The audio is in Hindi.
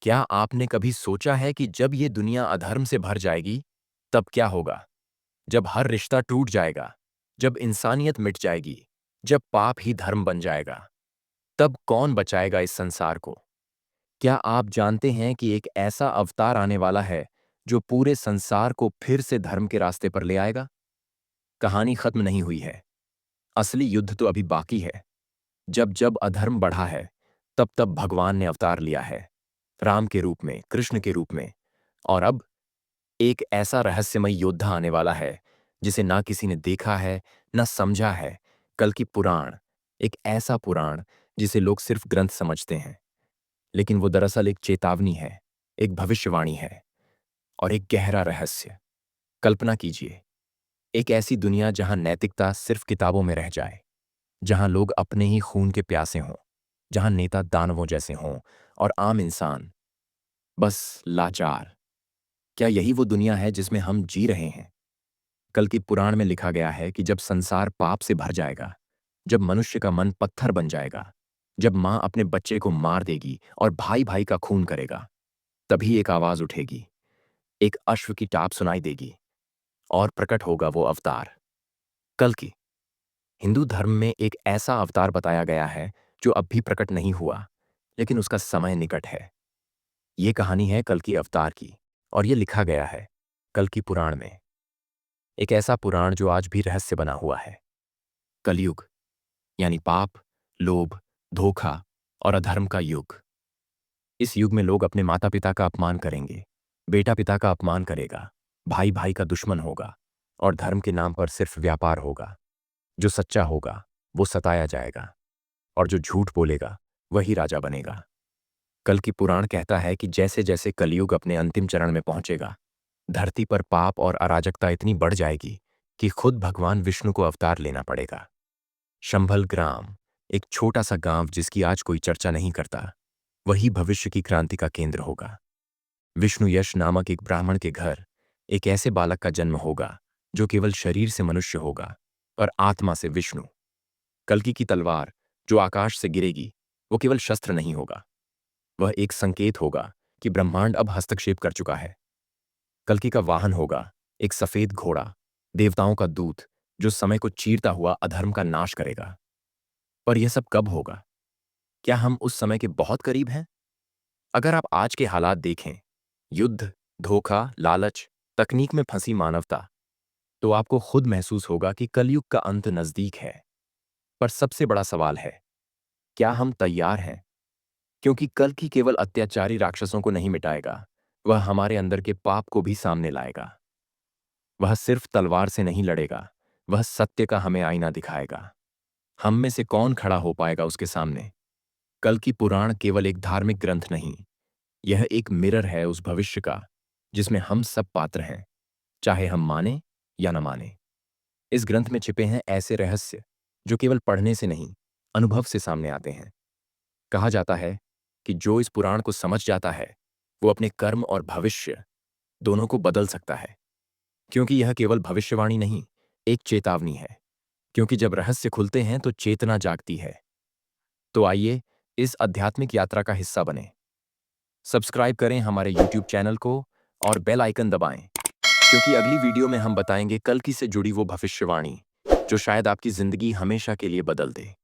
क्या आपने कभी सोचा है कि जब ये दुनिया अधर्म से भर जाएगी, तब क्या होगा? जब हर रिश्ता टूट जाएगा, जब इंसानियत मिट जाएगी, जब पाप ही धर्म बन जाएगा, तब कौन बचाएगा इस संसार को? क्या आप जानते हैं कि एक ऐसा अवतार आने वाला है, जो पूरे संसार को फिर से धर्म के रास्ते पर ले आएगा? कहानी खत्म नहीं हुई है। असली युद्ध तो अभी बाकी है। जब जब अधर्म बढ़ा है, तब तब भगवान ने अवतार लिया है। राम के रूप में, कृष्ण के रूप में। और अब एक ऐसा रहस्यमय योद्धा आने वाला है जिसे ना किसी ने देखा है, ना समझा है। कल की पुराण, एक ऐसा पुराण जिसे लोग सिर्फ ग्रंथ समझते हैं, लेकिन वो दरअसल एक चेतावनी है, एक भविष्यवाणी है और एक गहरा रहस्य। कल्पना कीजिए, एक ऐसी दुनिया जहां नैतिकता सिर्फ किताबों में रह जाए, जहां लोग अपने ही खून के प्यासे हों, जहां नेता दानवों जैसे हों और आम इंसान बस लाचार। क्या यही वो दुनिया है जिसमें हम जी रहे हैं? कल की पुराण में लिखा गया है कि जब संसार पाप से भर जाएगा, जब मनुष्य का मन पत्थर बन जाएगा, जब मां अपने बच्चे को मार देगी और भाई भाई का खून करेगा, तभी एक आवाज उठेगी, एक अश्व की टाप सुनाई देगी और प्रकट होगा वो अवतार। कल की हिंदू धर्म में एक ऐसा अवतार बताया गया है जो अब भी प्रकट नहीं हुआ, लेकिन उसका समय निकट है। ये कहानी है कल की अवतार की, और ये लिखा गया है कल की पुराण में। एक ऐसा पुराण जो आज भी रहस्य बना हुआ है। कलयुग, यानी पाप, लोभ, धोखा और अधर्म का युग। इस युग में लोग अपने माता पिता का अपमान करेंगे, बेटा पिता का अपमान करेगा, भाई भाई का दुश्मन होगा और धर्म के नाम पर सिर्फ व्यापार होगा। जो सच्चा होगा वो सताया जाएगा और जो झूठ बोलेगा वही राजा बनेगा। कल की पुराण कहता है कि जैसे जैसे कलयुग अपने अंतिम चरण में पहुंचेगा, धरती पर पाप और अराजकता इतनी बढ़ जाएगी कि खुद भगवान विष्णु को अवतार लेना पड़ेगा। शंभल ग्राम, एक छोटा सा गांव जिसकी आज कोई चर्चा नहीं करता, वही भविष्य की क्रांति का केंद्र होगा। विष्णु यश नामक एक ब्राह्मण के घर एक ऐसे बालक का जन्म होगा जो केवल शरीर से मनुष्य होगा और आत्मा से विष्णु। कल्कि की तलवार जो आकाश से गिरेगी, वो केवल शस्त्र नहीं होगा, वह एक संकेत होगा कि ब्रह्मांड अब हस्तक्षेप कर चुका है। कल्कि का वाहन होगा एक सफेद घोड़ा, देवताओं का दूत जो समय को चीरता हुआ अधर्म का नाश करेगा। पर यह सब कब होगा? क्या हम उस समय के बहुत करीब हैं? अगर आप आज के हालात देखें, युद्ध, धोखा, लालच, तकनीक में फंसी मानवता, तो आपको खुद महसूस होगा कि कलयुग का अंत नजदीक है। पर सबसे बड़ा सवाल है, क्या हम तैयार हैं? क्योंकि कल की केवल अत्याचारी राक्षसों को नहीं मिटाएगा, वह हमारे अंदर के पाप को भी सामने लाएगा। वह सिर्फ तलवार से नहीं लड़ेगा, वह सत्य का हमें आईना दिखाएगा। हम में से कौन खड़ा हो पाएगा उसके सामने? कल की पुराण केवल एक धार्मिक ग्रंथ नहीं, यह एक मिरर है उस भविष्य का जिसमें हम सब पात्र हैं, चाहे हम माने या न माने। इस ग्रंथ में छिपे हैं ऐसे रहस्य जो केवल पढ़ने से नहीं, अनुभव से सामने आते हैं। कहा जाता है कि जो इस पुराण को समझ जाता है, वो अपने कर्म और भविष्य दोनों को बदल सकता है। क्योंकि यह केवल भविष्यवाणी नहीं, एक चेतावनी है। क्योंकि जब रहस्य खुलते हैं तो चेतना जागती है। तो आइए इस आध्यात्मिक यात्रा का हिस्सा बने। सब्सक्राइब करें हमारे यूट्यूब चैनल को और बेल आइकन दबाएं, क्योंकि अगली वीडियो में हम बताएंगे कल्कि से जुड़ी वो भविष्यवाणी जो शायद आपकी जिंदगी हमेशा के लिए बदल दे।